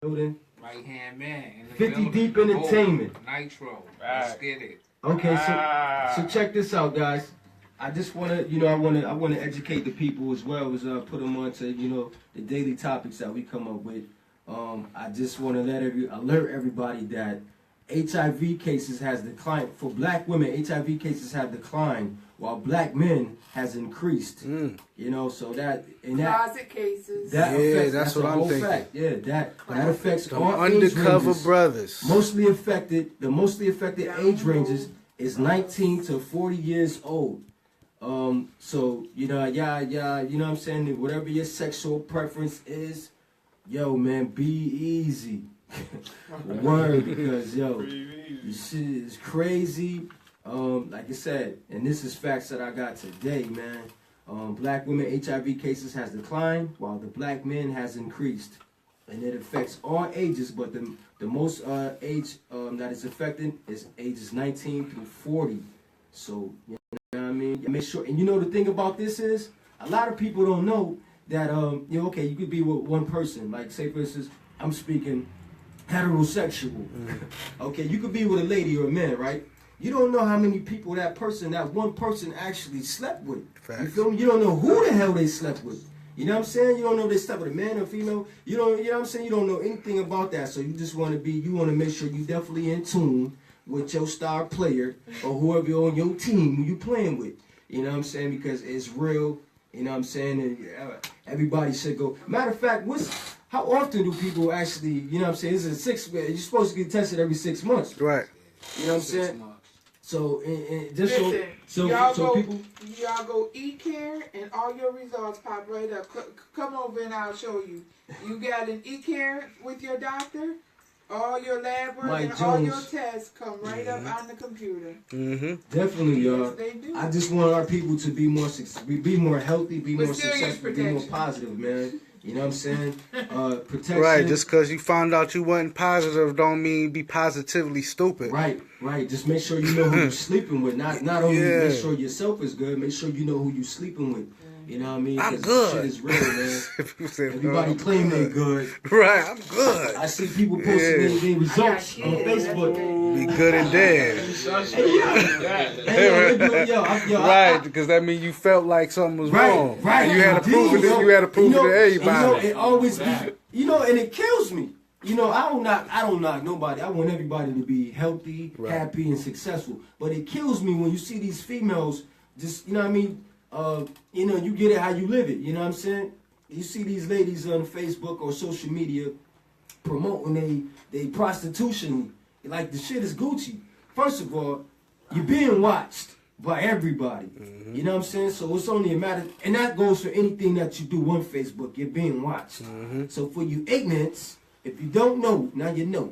building. Right hand man. In the 50 building. Deep Entertainment. Nitro. Let's get it. Okay, so check this out, guys. I just wanna, I wanna educate the people as well as put them on to, the daily topics that we come up with. I just wanna alert everybody that HIV cases has declined. For black women, HIV cases have declined, while black men has increased. So that closet cases. That's what I'm thinking. Fact. Yeah, that affects Some all undercover age ranges. brothers. The mostly affected age ranges is 19 to 40 years old. So you know what I'm saying? Whatever your sexual preference is, yo, man, be easy. Word, because this shit is crazy. Like I said, and this is facts that I got today, man. Black women HIV cases has declined, while the black men has increased, and it affects all ages. But the most age that is affected is ages 19 through 40. So you know what I mean. Make sure, and the thing about this is, a lot of people don't know that okay, you could be with one person. Like say for instance, I'm speaking heterosexual. Okay, you could be with a lady or a man, right? You don't know how many people that one person actually slept with. Facts. You feel me? You don't know who the hell they slept with. You know what I'm saying? You don't know if they slept with a man or female. You know what I'm saying? You don't know anything about that. So you just want to make sure you definitely in tune with your star player or whoever on your team who you playing with. You know what I'm saying? Because it's real. You know what I'm saying? And everybody should go. Matter of fact, how often do people actually, you know what I'm saying? You're supposed to get tested every 6 months. Right. You know what I'm saying? So, Y'all people. Y'all go e-care and all your results pop right up. Come over and I'll show you. You got an e-care with your doctor. All your lab work and all your tests come right up on the computer. Definitely, y'all. Yes, they do. I just want our people to be more healthy, be more successful, be more positive, man. You know what I'm saying? Protection. Right, just because you found out you wasn't positive don't mean be positively stupid. Right. Just make sure you know who you're sleeping with. Not only make sure yourself is good, make sure you know who you're sleeping with. You know what I mean? I'm good. Shit is real, man. Everybody claim they good. Right, I'm good. I see people posting their results on Facebook. Be good and dead. Right, because that means you felt like something was wrong. Right. And you had to prove it. You had to prove it to everybody. It always be, and it kills me. I don't knock nobody. I want everybody to be healthy, happy, and successful. But it kills me when you see these females just, you know what I mean? You get it how you live it. You know what I'm saying? You see these ladies on Facebook or social media promoting they prostitution like the shit is Gucci. First of all, you're being watched by everybody. You know what I'm saying? So it's only a matter, and that goes for anything that you do on Facebook. You're being watched. So for you ignorants, if you don't know, now you know.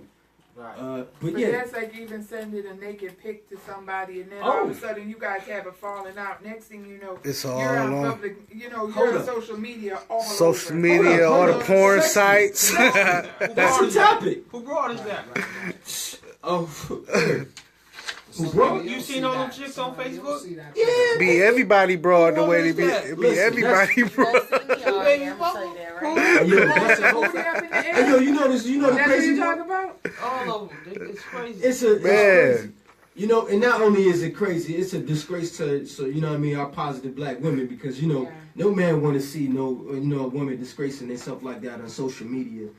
Right. But that's like even sending a naked pic to somebody, and then all of a sudden you guys have a falling out. Next thing you know, it's all you're on public. You're on social media all over. All the porn sites. That's the topic. Who brought us that? You seen all them chicks on Facebook? Yeah. Be everybody broad the way they be. Everybody broad. You know the crazy talk about? All of them. It's crazy. It's crazy. And not only is it crazy, it's a disgrace to our positive black women, because no man want to see a woman disgracing themselves like that on social media.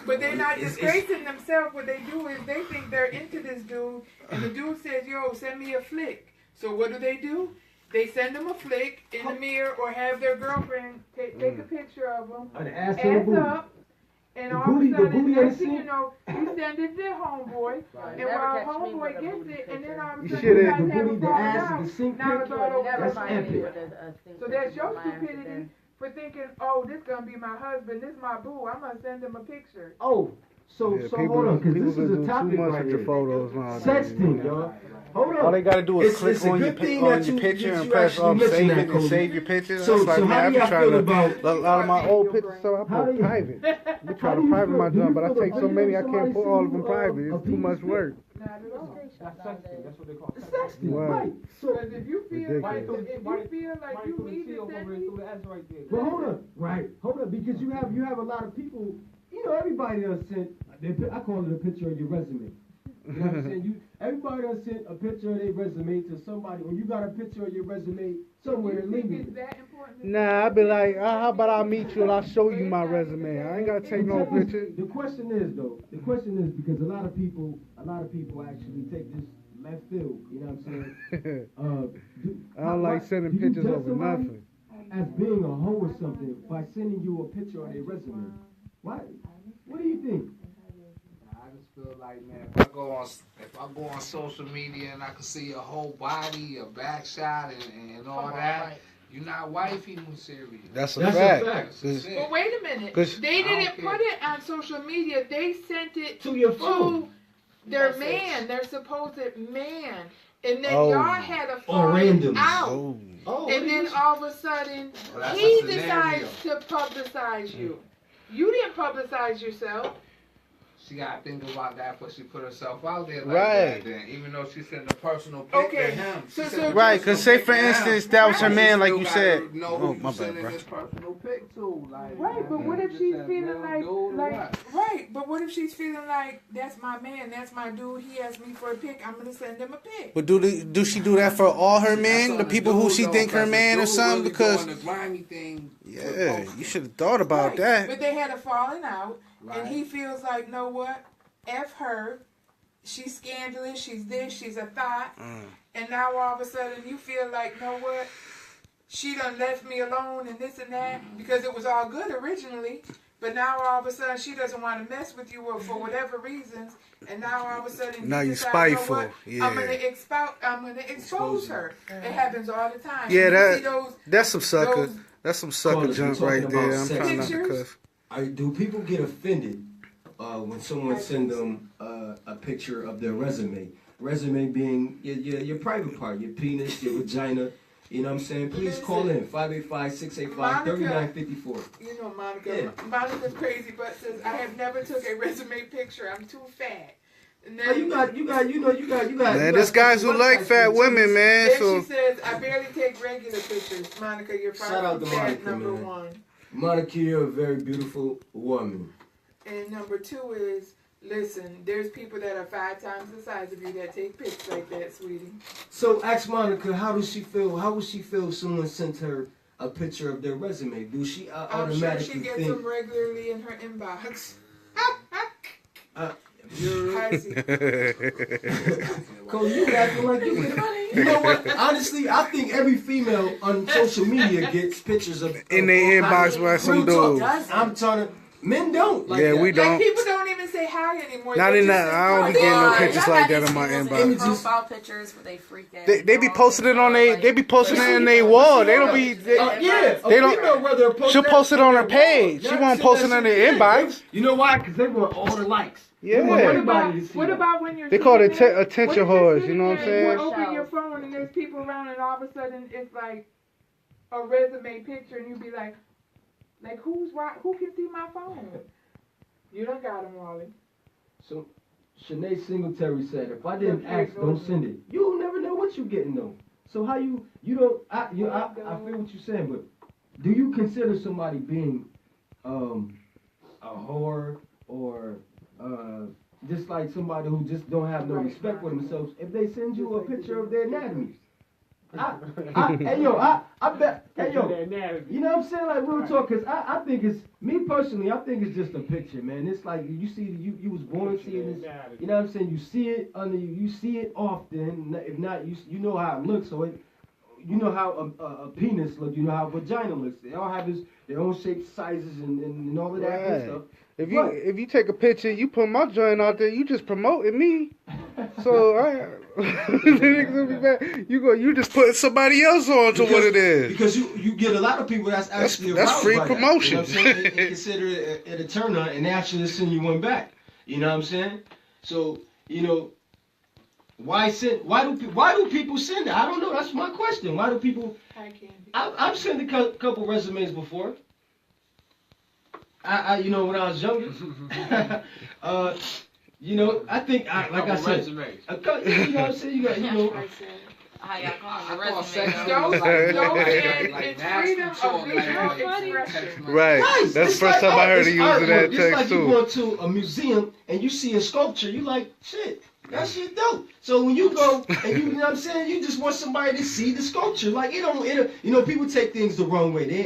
But they're not disgracing themselves. What they do is they think they're into this dude, and the dude says, "Yo, send me a flick." So what do? They send them a flick in the mirror, or have their girlfriend take a picture of them, ass up. And all of a sudden, next thing you know, you send it to their homeboy, and while homeboy gets it, and then all of a sudden you guys have a falling out. Now it's all over. That's epic. So that's your stupidity for thinking, oh, this gonna be my husband, this my boo, I'm gonna send him a picture. So hold on, because this is a topic right here. Sexting, y'all. Hold on. All they gotta do is click on your picture and press save it and save your picture. So how do y'all feel about a lot of my old pictures? So I put private. We try to private my junk, but I take so many I can't put all of them private. It's too much work. That's sexting. That's what they call it. Sexting, right? So if you feel like you need to send me, but hold up, because you have a lot of people. you know, everybody done sent. I call it a picture of your resume. You know what I'm saying? Everybody done sent a picture of their resume to somebody, or you got a picture of your resume somewhere legally. Is that important? Nah, I be like, how about I meet you and I'll show you my resume. I ain't gotta take no picture. The question is because a lot of people actually take this left field. You know what I'm saying? I don't like sending pictures over nothing. As being a hoe or something by sending you a picture of their resume. What do you think? I just feel like, man, if I go on social media and I can see your whole body, your back shot, and all that, you're not wifey serious. That's a fact. But wait a minute. They didn't put it on social media. They sent it to your phone. To their man, their supposed man. And then y'all had a falling out. And then all of a sudden, he decides to publicize you. You didn't publicize yourself. She got to think about that before she put herself out there like that. Then, even though she sent a personal pic to him. Right, because say for instance, that was her man, like you said. Oh, my bad, bro. Personal pic too. Right, but what if she's feeling but what if she's feeling like, that's my man, that's my dude, he asked me for a pic, I'm going to send him a pic. But do she do that for all her men, the people who she think her man or something? Because yeah, you should have thought about that. But they had a falling out. Right. And he feels like, know what? F her. She's scandalous. She's this. She's a thought. And now all of a sudden you feel like, know what? She done left me alone and this and that because it was all good originally. But now all of a sudden she doesn't want to mess with you or for whatever reasons. And now all of a sudden now you decide, spiteful. You know yeah. I'm gonna expose her. It happens all the time. Yeah, that's some sucker. That's some sucker junk right there. I'm trying not to cuss. Do people get offended when someone sends them a picture of their resume? Resume being your private part, your penis, your vagina. You know what I'm saying? Please call in 585-685-3954. You know Monica. Yeah. Monica's crazy butt says, I have never took a resume picture. I'm too fat. And then you got. Man, there's guys who like fat women, man. Then so she says, I barely take regular pictures. Monica, you're probably fat, number one. Monica, you're a very beautiful woman. And number two is, listen, there's people that are 5 times the size of you that take pics like that, sweetie. So ask Monica, how does she feel? How would she feel if someone sent her a picture of their resume? Do she automatically I'm sure she gets them regularly in her inbox. Cole, you acting like you get money. You know what? Honestly, I think every female on social media gets pictures of in their inbox by some dude. I'm trying to. Men don't. Like yeah, that. we don't. Like people don't even say hi anymore. Not in that. I don't be getting no pictures like that in my inbox. Profile pictures where they freak out. They be posting it on they be posting it in their wall. They don't be. They don't. She'll post it on her page. She won't post it in their inbox. You know why? Because they want all the likes. Yeah. What about when you're? They call it attention whores. You know what I'm saying? You open your phone and there's people around, and all of a sudden it's like a resume picture, and you be like who can see my phone? You done got him, Wally. So, Shanae Singletary said, if I didn't ask, don't send it. You'll never know what you're getting though. So how you don't? I feel what you're saying, but do you consider somebody being a whore or just like somebody who just don't have no respect for themselves if they send you a picture of their anatomy? I bet, you know what I'm saying? Like real talk, cause I think it's, me personally, I think it's just a picture, man. It's like you see, you was born seeing this, you know what I'm saying? You see it under you see it often. If not, you know how it looks, so you know how a penis looks, you know how a vagina looks. They all have their own shapes, sizes, and all of that good stuff. If you take a picture, you put my joint out there, you just promoting me. So you just putting somebody else on to what it is. Because you get a lot of people that's actually that's free promotion. That, you know what I'm saying? They consider it a turn on and actually send you one back. You know what I'm saying? So why do people send it? I don't know. That's my question. Why do people? I've sent a couple resumes before. I when I was younger, I think like I said, you know what I'm saying? You got, how y'all call I it, call resume. sex Those like freedom of nasty visual expression. Right. That's the first time I heard he using that It's like text you too. go to a museum and you see a sculpture, you like, shit, that shit dope. So when you go and you know what I'm saying, you just want somebody to see the sculpture. Like people take things the wrong way. They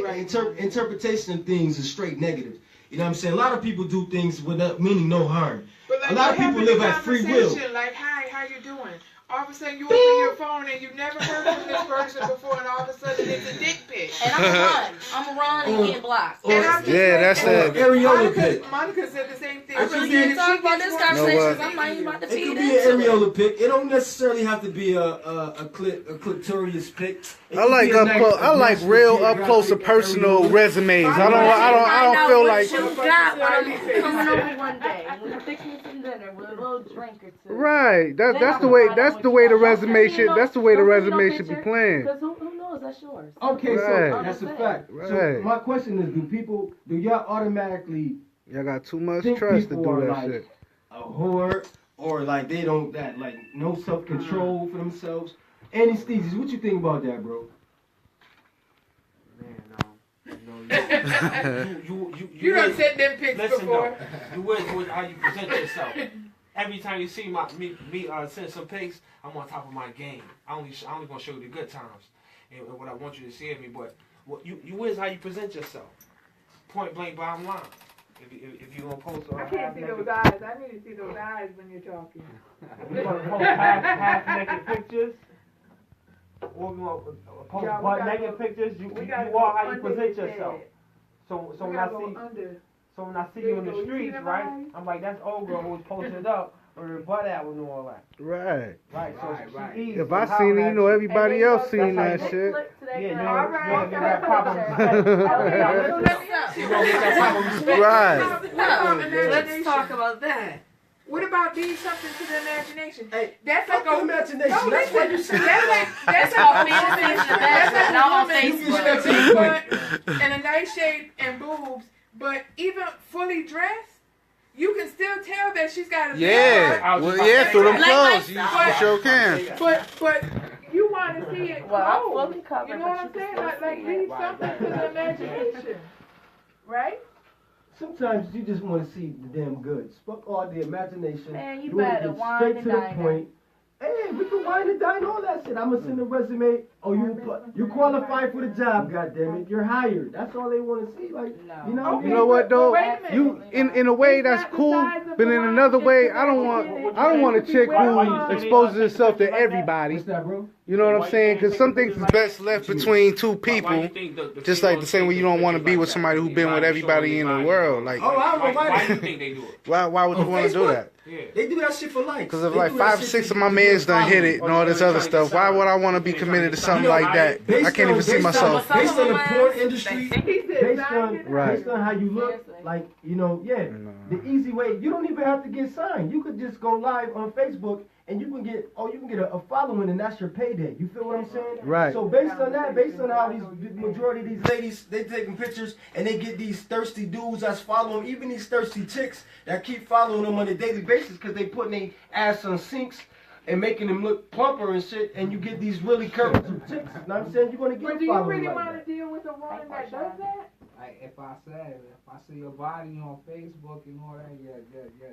interpretation of things is straight negative. You know what I'm saying? A lot of people do things without meaning no harm. But like, a lot of people live at free will. Like, hi, how you doing? All of a sudden you open your phone and you never heard from this person before, and all of a sudden it's a dick pic. And I'm gonna run and get blocked. And I'm just that's like, the areola pic. Monica said the same thing. I was going to talk about this conversation. I'm not even about to It feed could be an areola pic. It don't necessarily have to be a clitorius pic. I like real up close and personal resumes. I don't feel like. You got when I'm coming over one day. When you fix me some dinner with a little drink or two. Right. That's the way. That's the way the resume should. That's the way the resume should be playing. Because who knows? That's yours. Okay, Right. so that's a fact. Right. So my question is, do y'all automatically Y'all got too much think trust to people do are that like shit. a whore, or like they don't no self-control for themselves? Anesthesia, what you think about that, bro? You done sent them pics before. You with how you present yourself. Every time you see me send some pics, I'm on top of my game. I only gonna show you the good times and what I want you to see of me. But you is how you present yourself. Point blank, bottom line. If you gonna post, I can't see those eyes. I need to see those eyes when you're talking. You gonna post half naked pictures, or you gonna post butt naked pictures. You are how you present yourself. So when I see you in the streets, right? I'm like, that's old girl who was posting it up with her butt out and all that. Right. Right. So she easy. If I seen it, everybody else seen that shit. Right. Let's talk about that. What about being something to the imagination? Hey, that's like a imagination. No, That's why you listen. say That's called like fantasy. Not on Facebook. And a nice shape and boobs, but even fully dressed, you can still tell that she's got a through them clothes. You sure can. But you want to see it Well, I'm clothes. fully covered, You know what I'm but you saying? can Like still see leave it. something to the imagination, right? Sometimes you just want to see the damn goods. Fuck all the imagination. Man, you wanna better get wine straight and to the dine point. Hey, we can wine and dine all that shit. I'm gonna send a resume. Oh, you qualified for the job. Goddammit, you're hired. That's all they want to see. Like, you know. You know what though? Wait a You in a way that's cool, but in another way, I don't want a chick who exposes herself to everybody. What's that, bro? You know what I'm saying? Because some things is best left between two people. Just like the same way you don't want to be with somebody who's been with everybody in the world. Like, why do you think they do it? why would you want to do that? They do that shit for life. Because if like 5 or 6 of my mans done hit it and all this other stuff, why would I want to be committed to something like that? I can't even see myself. Based on the porn industry, based Right. on how you look, like, the easy way, you don't even have to get signed. You could just go live on Facebook and you can get a following, and that's your payday. You feel what I'm saying? Right. So based on how the majority of these ladies, they taking pictures and they get these thirsty dudes that's following, even these thirsty chicks that keep following them on a daily basis because they putting their ass on sinks and making them look plumper and shit, and you get these really curvy chicks. You know what I'm saying? You're gonna get But do you following really like want that. to deal with a woman that does that? Like if I see your body on Facebook and all that, yeah.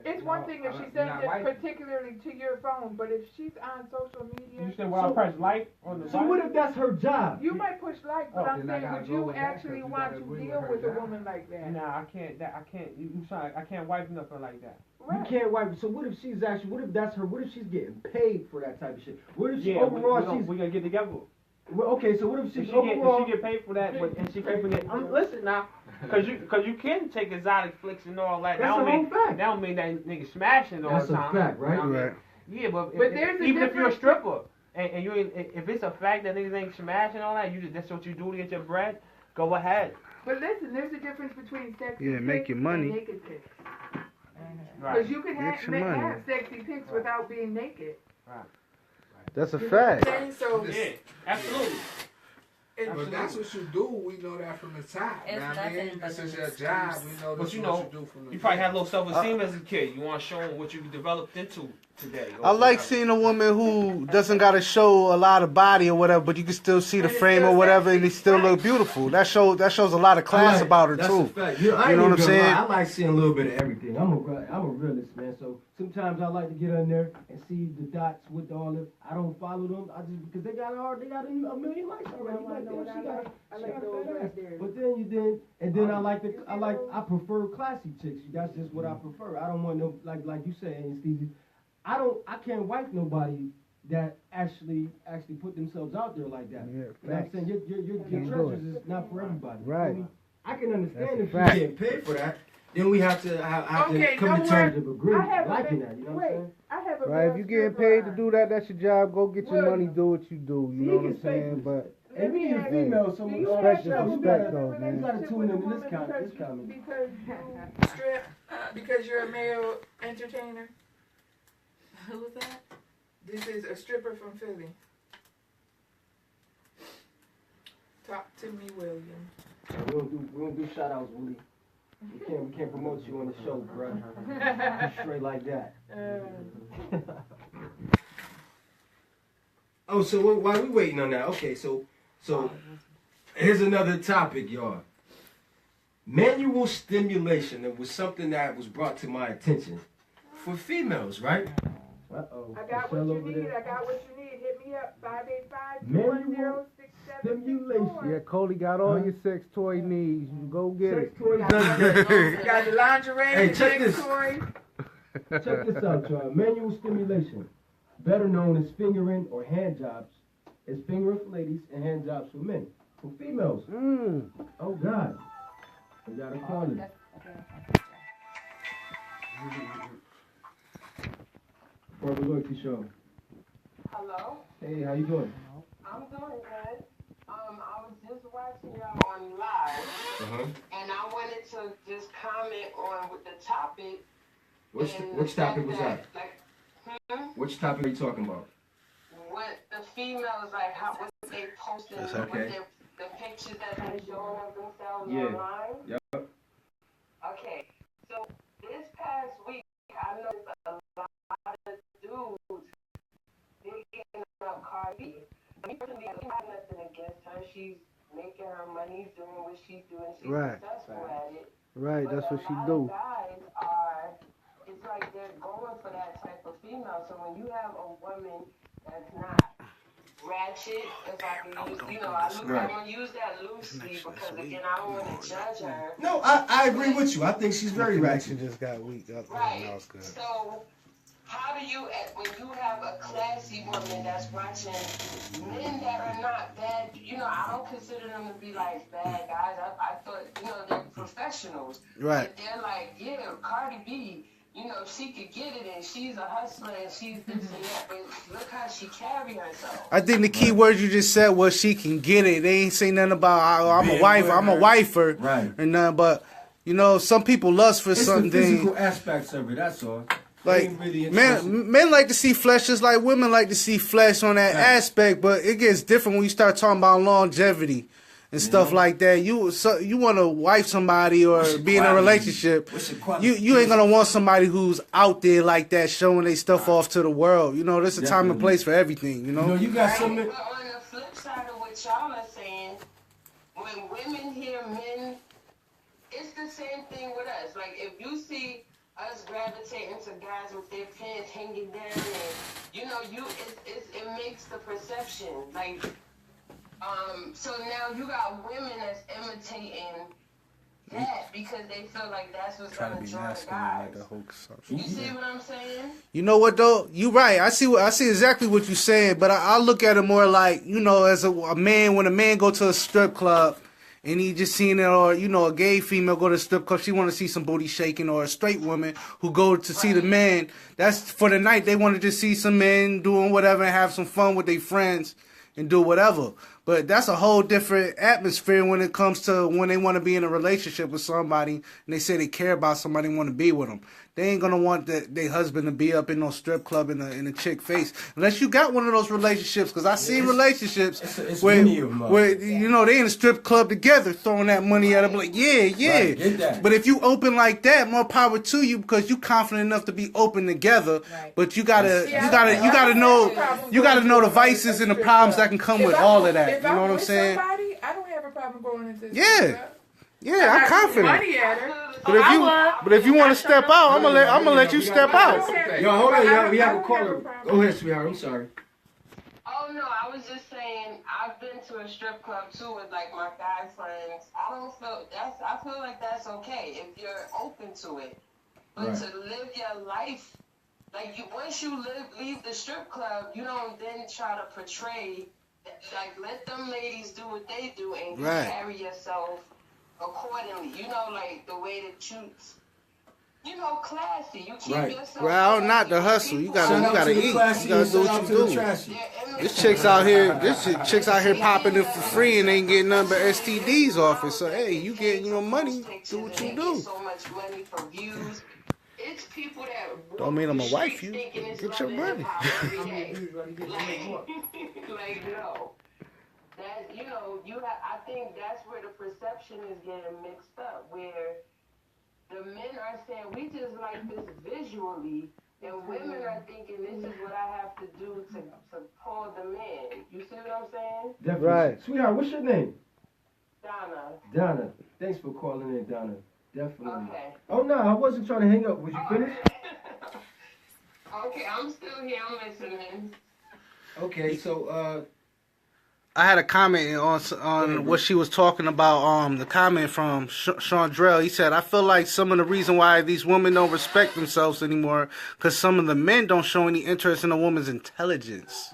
It's one thing if she sends it particularly to your phone, but if she's on social media, You said, well, I press like on the So what if that's her job? you might push like, but I'm then I saying, gotta would go you with that, actually 'cause you want gotta to agree deal with with her a job. woman like that? Nah, I can't. I can't wipe nothing like that. You can't wipe. So what if she's actually? What if that's her? What if she's getting paid for that type of shit? What if she overall we gonna get together. Well, okay, so what if she's If overall? she get paid for that, and she pay for that. Listen now, because you can take exotic flicks and all that. That's a whole fact. That don't mean that nigga smashing all That's the a time. fact, right? You know what I mean? Right. Yeah, but there's a even if you're a difference. stripper and you if it's a fact that niggas ain't smashing all that, that's what you do to get your bread. Go ahead. But listen, there's a difference between sexy Yeah, make pics your money. and naked pics. Right. Because you can Get your money. have sexy pics without being naked. That's a You know what I'm fact. saying? So Yeah, absolutely. But that's what you do. We know that from the top. It's You know what I nothing mean? but This is an your job. We know But this you is know, what you do from the You probably had low self-esteem as a kid. You want to show them what you developed into. today. I like seeing a woman who doesn't gotta show a lot of body or whatever, but you can still see the frame or whatever, and it still look beautiful. That shows a lot of class about her too. You know what I'm saying? I like seeing a little bit of everything. I'm a realist, man. So sometimes I like to get on there and see the dots with all the. I don't follow them. I just because they got a million likes already. I like those right there. But then I prefer classy chicks. That's just what I prefer. I don't want no like you saying, Stevie. I can't wife nobody that actually put themselves out there like that. Yeah, you know what I'm saying? Your treasures is not for everybody. Right. I can understand if you're getting paid for that. Then we have to come to terms of agreement, liking that. You know what I'm saying? I have a Right, if you're getting paid to do that, that's your job. Go get your money, do what you do. You know what I'm saying? But and me and females, so respect though, man. You gotta tune into this comment. Because you strip, because you're a male entertainer. Who was that? This is a stripper from Philly. Talk to me, William. We don't do shout outs, Willie. We can't promote you on the show, bro. Straight like that. Oh, so while we waiting on that, okay, so here's another topic, y'all. Manual stimulation. It was something that was brought to my attention for females, right? Uh-oh. I got what you need. Hit me up. 585-210-6764. Stimulation. Yeah, Cody got all your sex toy needs. You go get it. Sex toys done. Got the lingerie, the check sex this. toys. Check this out, y'all. Manual stimulation, better known as fingering or hand jobs, is fingering for ladies and hand jobs for men. For females. Oh, God. We got a caller. ForEverLoYalty Show. Hello? Hey, how you doing? I'm doing good. I was just watching y'all on live, and I wanted to just comment on with the topic. Which topic was that? Which topic are you talking about? What the females, like, what they posting, the pictures that they showing of themselves online? Yep. Okay, so this past week, I noticed a lot of dudes digging up Cardi. Me personally, I have nothing against her. She's making her money, doing what she's doing. She's successful at it. Right, that's what she A do. lot of guys it's like they're going for that type of female. So when you have a woman that's not ratchet, if I can use, I'm going to use that loosely because, again, I don't want to judge her. No, I agree with you. I think she's very ratchet. Just got weak. Right. That was good. So how do you, when you have a classy woman that's watching men that are not bad, I don't consider them to be like bad guys. I thought, they're professionals. Right. But they're like, yeah, Cardi B, she could get it and she's a hustler and she's this and that, but look how she carry herself. I think the key word you just said was she can get it. They ain't say nothing about I'm a wifer. Right. And nothing, but some people lust for something. It's the physical aspects of it, that's all. Like really men like to see flesh just like women like to see flesh on that aspect, but it gets different when you start talking about longevity and stuff like that. You want to wife somebody or be in a relationship. You ain't gonna want somebody who's out there like that, showing their stuff off to the world. There's a time and place for everything. You got some. But on the flip side of what y'all are saying, when women hear men, it's the same thing with us. Like if you see us gravitating to guys with their pants hanging down, and it makes the perception like. So now you got women that's imitating that because they feel like that's what's going to draw the guys. You see what I'm saying? You know what though? You right. I see exactly what you're saying, but I look at it more like as a man when a man go to a strip club. And he just seen it, or a gay female go to a strip club, she want to see some booty shaking, or a straight woman who go to see the men. That's for the night. They want to just see some men doing whatever and have some fun with their friends and do whatever. But that's a whole different atmosphere when it comes to when they want to be in a relationship with somebody and they say they care about somebody and want to be with them. They ain't gonna want their husband to be up in no strip club in a chick face unless you got one of those relationships. Because I seen relationships where you know they in a strip club together throwing that money at them like yeah. But if you open like that, more power to you because you confident enough to be open together. Right. But you gotta know the vices and the problems that can come with all of that. You know what I'm saying? Somebody, I don't have a problem going into this. Yeah, I'm confident. Money at her. But if you want to step out, I'm gonna let you step out. Yo, hold on, yo, we have a caller. Go ahead, sweetheart. I'm sorry. Oh no, I was just saying I've been to a strip club too with like my guy friends. I feel like that's okay if you're open to it. But to live your life, like once you leave the strip club, you don't then try to portray, like let them ladies do what they do and you carry yourself accordingly. You know, like the way that you know, classy. You keep yourself. Well, not the hustle. You gotta eat. You gotta do what you do. This chick's out here popping it for free and ain't getting nothing but STDs off it. So hey, you getting your money? Do what you do. So much money for views. It's people that don't mean I'm a wife. You get your money. Like no. That I think that's where the perception is getting mixed up, where the men are saying we just like this visually, and women are thinking this is what I have to do to pull them in. You see what I'm saying? Definitely. Right. Sweetheart, what's your name? Donna. Thanks for calling in, Donna. Definitely. Okay. Oh no, I wasn't trying to hang up. Was you finished? Okay, I'm still here. I'm listening. Okay, so I had a comment on what she was talking about. The comment from Sean Drell. He said, "I feel like some of the reason why these women don't respect themselves anymore because some of the men don't show any interest in a woman's intelligence."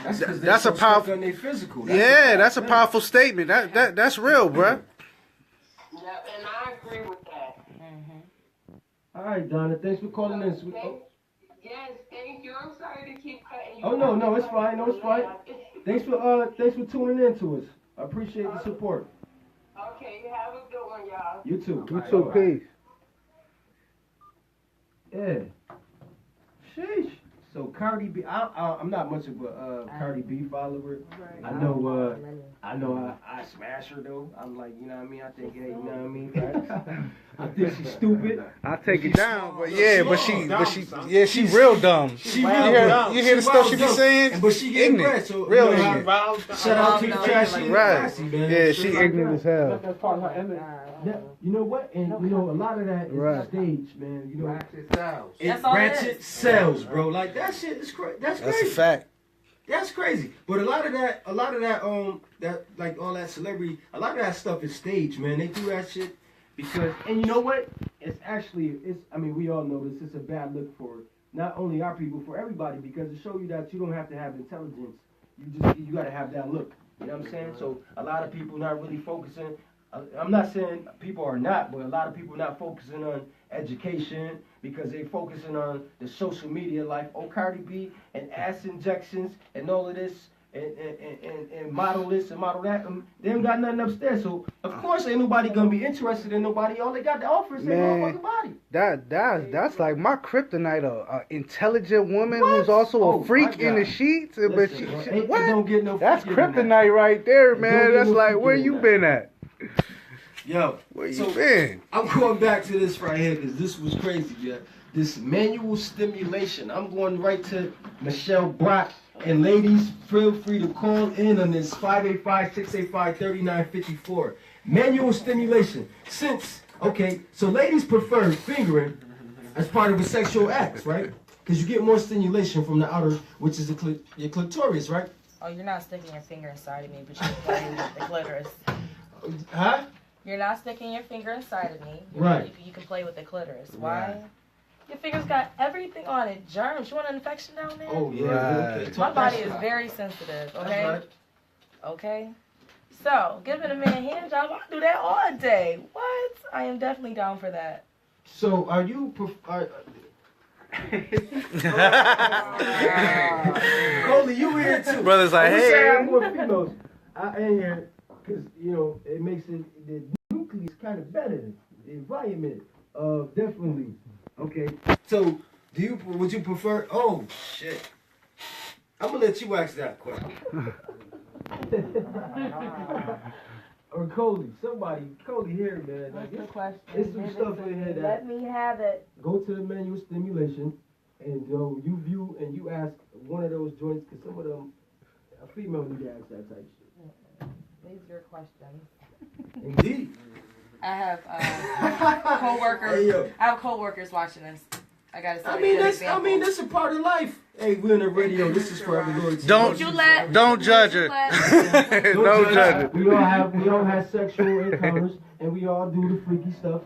That's a powerful. Physical. That's a powerful statement. That's real, bruh. Yeah, and I agree with that. All right, Donna. Thanks for calling in. Yes, thank you. I'm sorry to keep cutting you. Oh no, it's fine. No, it's fine. Thanks for tuning in to us. I appreciate the support. Okay, you have a good one, y'all. You too. You too. Peace. Yeah. Sheesh. So Cardi B, I'm not much of a Cardi B follower. Right. I know I smash her though. I'm like, you know what I mean? I think, hey, you know what I mean? I think she's stupid. I take it down, but she real dumb. She real dumb. You hear the stuff she be saying? But she getting ignorant. So real ignorant. Shout out to the trashy classy, man. Yeah, she ignorant as hell. That's part of her image. You know what? And you know, a lot of that is stage, man. You know, ratchet sells, bro. Like that shit is crazy. That's crazy. That's a fact. That's crazy. But a lot of that, that like all that celebrity, a lot of that stuff is staged, man. They do that shit because, and you know what? I mean, we all know this. It's a bad look for not only our people, for everybody, because it shows you that you don't have to have intelligence. You got to have that look. You know what I'm saying? So a lot of people not really focusing. I'm not saying people are not, but a lot of people not focusing on education because they focusing on the social media life. Oh, Cardi B and ass injections and all of this and model this and model that. They ain't got nothing upstairs. So of course ain't nobody gonna be interested in nobody. All they got to offer is their motherfucking body. That's like my kryptonite. A intelligent woman who's also a freak in the sheets. But what? Don't get no that's kryptonite right there, man. That's like where you been at. Yo, where you been? I'm going back to this right here because this was crazy, yeah. This manual stimulation. I'm going right to Michelle Brock. And ladies, feel free to call in on this 585-685-3954. Manual stimulation. So ladies prefer fingering as part of a sexual act, right? Because you get more stimulation from the outer, which is your clitoris, right? Oh, you're not sticking your finger inside of me, but you're playing with the clitoris. Huh? You're not sticking your finger inside of me. Right. You can play with the clitoris. Why? Your finger's got everything on it. Germs. You want an infection down there? Oh, yeah. Okay. My body is very sensitive, okay? Right. Okay? So, giving a man a hand job, I'll do that all day. What? I am definitely down for that. So, are you... Coley, you here too. Brother's like, hey. I'm more females. in here because it makes the nucleus kind of better. The environment, definitely. Okay, so would you prefer? Oh shit! I'm gonna let you ask that question. Or Coley here, man. What's the question? It's some stuff in here that. Let me have it. Go to the manual stimulation, and you view and you ask one of those joints, because some of them, a female need to ask that type shit. These are your questions. Indeed. I have co-workers. Hey, yo. I have co-workers watching this. I gotta say. That's a part of life. Hey, we're in the radio. This is ForEverLoYalty. Don't judge her. Don't judge her. We all have sexual encounters, and we all do the freaky stuff.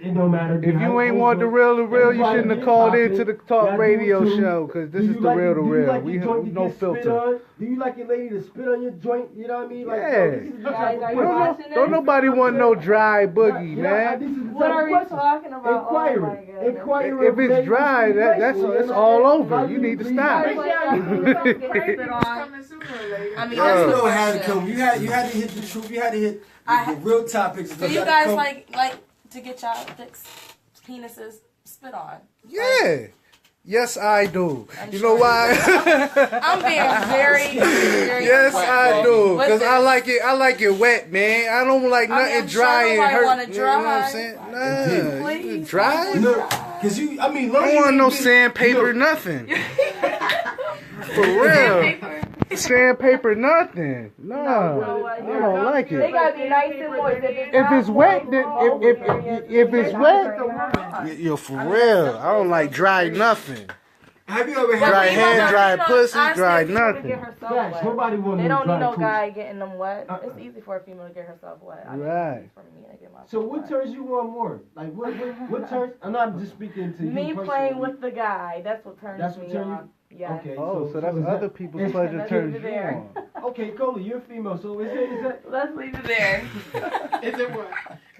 It don't matter. If you ain't want the real, you shouldn't have called into the talk radio show, because this is the real. We have no filter. Do you like your lady to spit on your joint? You know what I mean? Like, yeah. Don't nobody want no dry boogie, man. What are we talking about? Inquiry. If it's dry, it's all over. You need to stop. I mean, that's the question. You had to hit the truth. You had to hit the real topics. Do you guys like to get y'all dicks, penises spit on? Yeah. Yes, I do. You know why? I'm being very, very. Yes, I do. Because I like it wet, man. I don't like nothing dry and hurt. Want to dry. You know what I'm saying? Nah, please. Dry? Because I don't want no sandpaper, nothing. For real. Sandpaper, nothing. No, I don't like it. They gotta be nice and moist. If it's wet, then if it's wet, yo, for real, I don't like dry nothing. Have you ever had dry hand, dry pussy, dry nothing? Nobody want They don't need no guy getting them wet. It's easy for a female to get herself wet. Right. So what turns you on more? Like what turns? I'm not just speaking to you. Me playing with the guy. That's what turns me on. Yeah. Okay. Oh, so that's other people's pleasure turns you on. Okay, Coley, you're female, so is that? Let's leave it there. Is it what?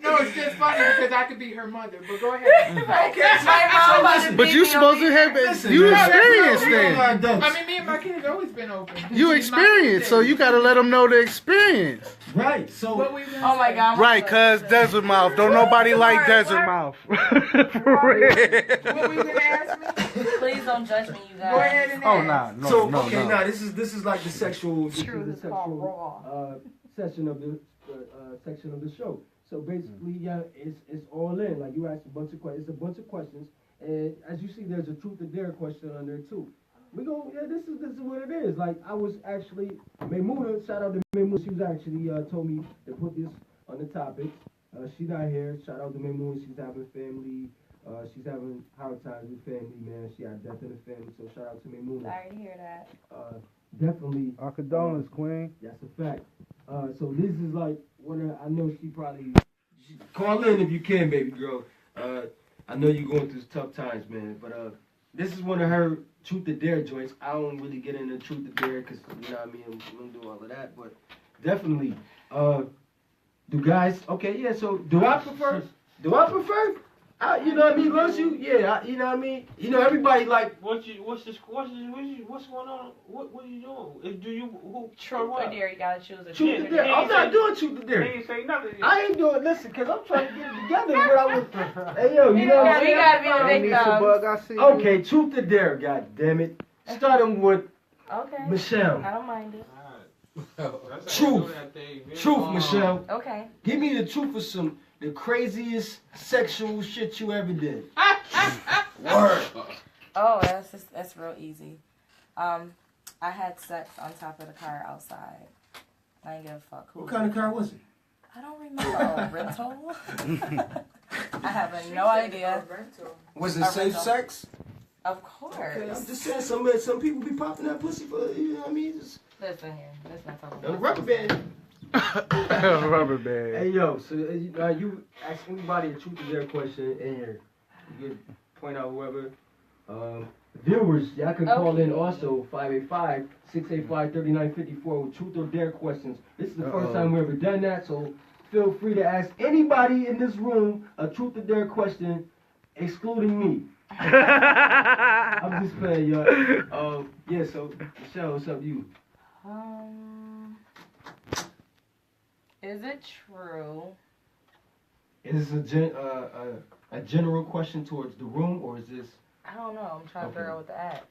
No, it's just funny because I could be her mother. But go ahead. Okay. But you supposed to have you experienced then. I mean, me and my kids always been open. You experienced, so you gotta let them know the experience. Right. So. Oh my God. Right, cause desert mouth. Don't nobody like desert mouth. For real. What were you gonna ask me? Please don't judge me, you guys. Go ahead and ask. No. This is like the sexual. True. This is called raw. Section of the show. So basically, it's all in. Like you asked a bunch of questions. It's a bunch of questions, and as you see, there's a truth or dare question on there too. This is what it is. Like I was actually Maymuna. Shout out to Maymuna. She was actually told me to put this on the topic. She's not here. Shout out to Maymuna. She's having family. She's having hard times with family, man. She had death in the family. So shout out to Maymuna. Sorry to hear that. Definitely. Our condolences, Queen. That's a fact. So this is like I know she call in if you can, baby girl. I know you're going through tough times, man. But this is one of her truth or dare joints. I don't really get into truth or dare because you know what I mean. We don't do all of that, but definitely. Do guys? Okay, yeah. So do I prefer? You know what I mean? Once you know what I mean? You know, everybody like. What's going on? What are you doing? Truth or dare? You gotta choose a truth or dare. I'm not doing truth or dare. He ain't say nothing. I ain't doing. Listen, cause I'm trying to get it together. But I was. Hey yo, you know what I'm saying? We gotta be the victim. Okay, truth or dare? God damn it. Starting with Michelle. I don't mind it. Truth, Michelle. Okay. Give me the truth of the craziest sexual shit you ever did. Word. Oh, that's real easy. I had sex on top of the car outside. I didn't give a fuck. What kind of car was it? I don't remember. A rental? I have no idea. Was it safe sex? Of course. Okay, I'm just saying, some people be popping that pussy for, you know what I mean? Listen here. Let's not talk about the rubber band. Rubber band. Hey, yo, so you ask anybody a truth or dare question in here. You can point out whoever. Viewers, y'all can call in also, 585-685-3954 with truth or dare questions. This is the first time we've ever done that, so feel free to ask anybody in this room a truth or dare question, excluding me. I'm just playing, y'all. Yeah, so, Michelle, what's up, you? Is it true? Is this a general question towards the room, or is this? I don't know. I'm trying to figure out what to ask.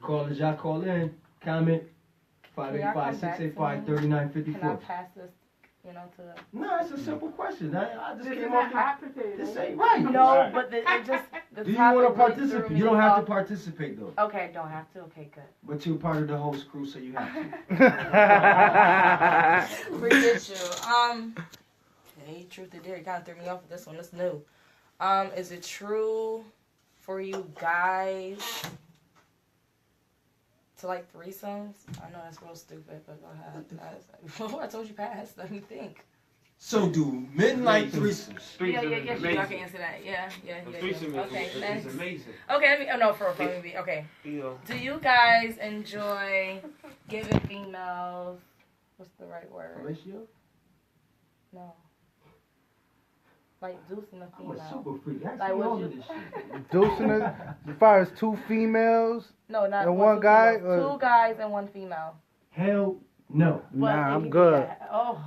Callers, y'all call in. Comment. 585-685-3954. Can I pass this, you know, to? No, it's a simple question. I just came off this ain't right. No, but it just. The Do you want to participate? You don't have to participate though. Okay, don't have to. Okay, good. But you're part of the host crew, so you have to. Appreciate you. Hey, truth or dare, you kind of threw me off with this one. It's new. Is it true for you guys to like threesomes? I know that's real stupid, but go ahead. I told you pass. Let me think. So do midnight threesomes. Yeah, I can answer that. Yeah. Okay, next. It's amazing. Okay, for me. Okay. Yeah. Do you guys enjoy giving females? What's the right word? Ratio? No. Like deucing a female. I'm a super freak. Ask Like me all would of you? this shit. Deucing it, as far as 2 females No, not and one guy. Females. 2 guys and 1 female. Hell no. Nah, I'm good. Oh.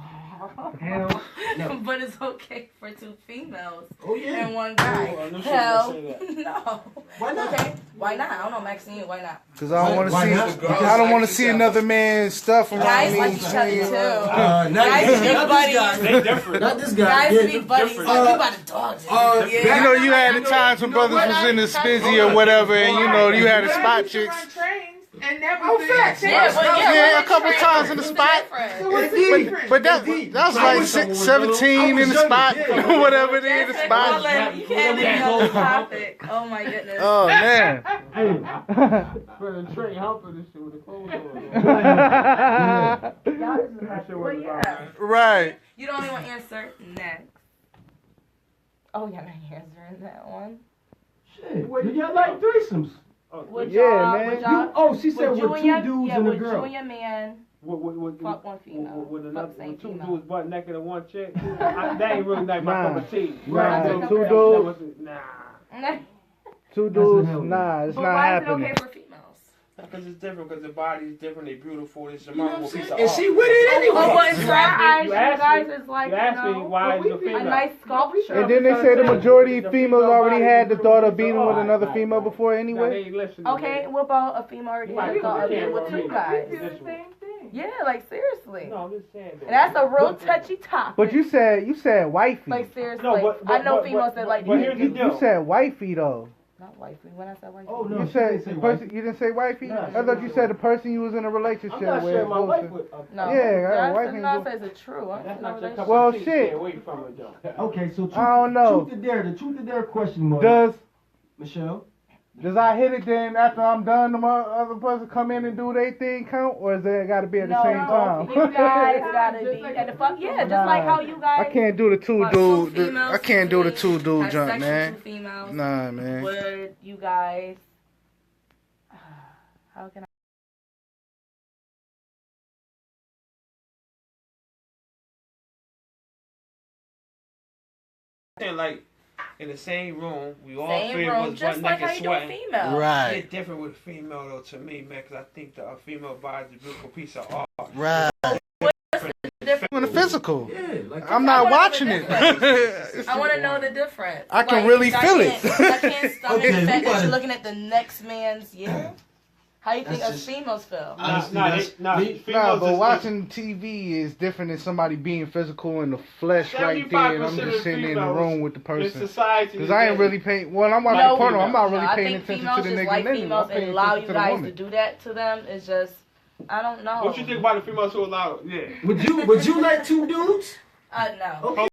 Hell no. But it's okay for 2 females. Oh yeah. And 1 guy. Hell no. Why not? Okay. Why not? I don't know, Maxine. Why not? Because I don't want to Why see. not? I don't want to see another man's stuff around Guys me. like each other too. Guys be buddies. They different. Not this guy. Guys Yeah, be buddies. Like, you about to dog this. You know, you had the times when brothers was in the spizzy or whatever, and you know, you had the spot chicks. And that was Yeah, a couple times in the spot. But that was like 17 in the spot, whatever it is, in the spot. You can't leave another topic. Oh my goodness. Oh man. Brother Trey helping this shit with the clothes on. Well, yeah. Right. You don't even answer next. Oh, you're not answering that one. Shit. Do y'all like threesomes? Would Yeah, y'all, man. Would y'all, She said with 2 dudes and a would girl. you and your man fuck 1 female? With Fuck same 2 female. dudes butt naked and 1 chick. That ain't really like my cup of tea. Right. Nah. 2 dudes. Nah. 2 dudes. Nah, it's But not why happening. is it okay for females? Because it's different, because the body's different, they beautiful, it's a You know what remarkable I'm piece saying? of And art. she with it anyway. Oh, but in my eyes, You you asked guys me- is like, You asked me why is your a female? nice sculpture. And then they say the majority of females already had the thought of being with another female before Nah, they anyway. ain't listening. Okay, what about a female already had the thought of being with 2 guys? do the same thing. Yeah, like seriously. No, I'm just saying. And that's a real touchy topic. But you said wifey. Like seriously, No, like, I know females that like but here's the You deal. said wifey though. not wifey. When I said wifey, Oh no. You she said didn't say the person. You didn't say wifey. No, I thought you said the person you was in a relationship I'm not with. sharing my wife with. no. Yeah, I wife said, ain't no, I do- said, is it true? I That's don't not know your that cup Well, of tea. shit. Stay away from it, though. Okay, so I don't know. Truth or dare. The truth or dare question was Michelle. Does I hit it then after I'm done? The other person come in and do their thing count, or is it got to be at the same time? You guys gotta be at the fuck. Yeah, just like how you guys. I can't do the 2 want 2 dude. females I can't do the to 2 dude have jump, sex with man. 2 females. Nah, man. Would you guys? How can I? Like in the same room, we all Same 3 room, of us just butt like how naked you do a sweating. female. Right. It's different with female though to me, man, because I think that a female body is a beautiful piece of art. Right. In the physical. Yeah, like I'm not I wanna watching know it. the I want to know the difference. I can really feel it. I can't stomach Okay, the fact we that gotta- you're looking at the next man's year. How you think That's us just- females feel? Honestly, Nah, that's nah, me. females Nah, but is- watching TV is different than somebody being physical in the flesh right there, and I'm 75% just of sitting in the females room with the in person. society. Because I ain't really paying. Well, I'm watching No, porno. I'm not really I paying think attention females to the just nigga like nigga. I'm females and paying allow attention you to the guys to woman. do that to them is just, I don't know. What you think about the females who allow? Yeah. Would you like 2 dudes? No. Okay.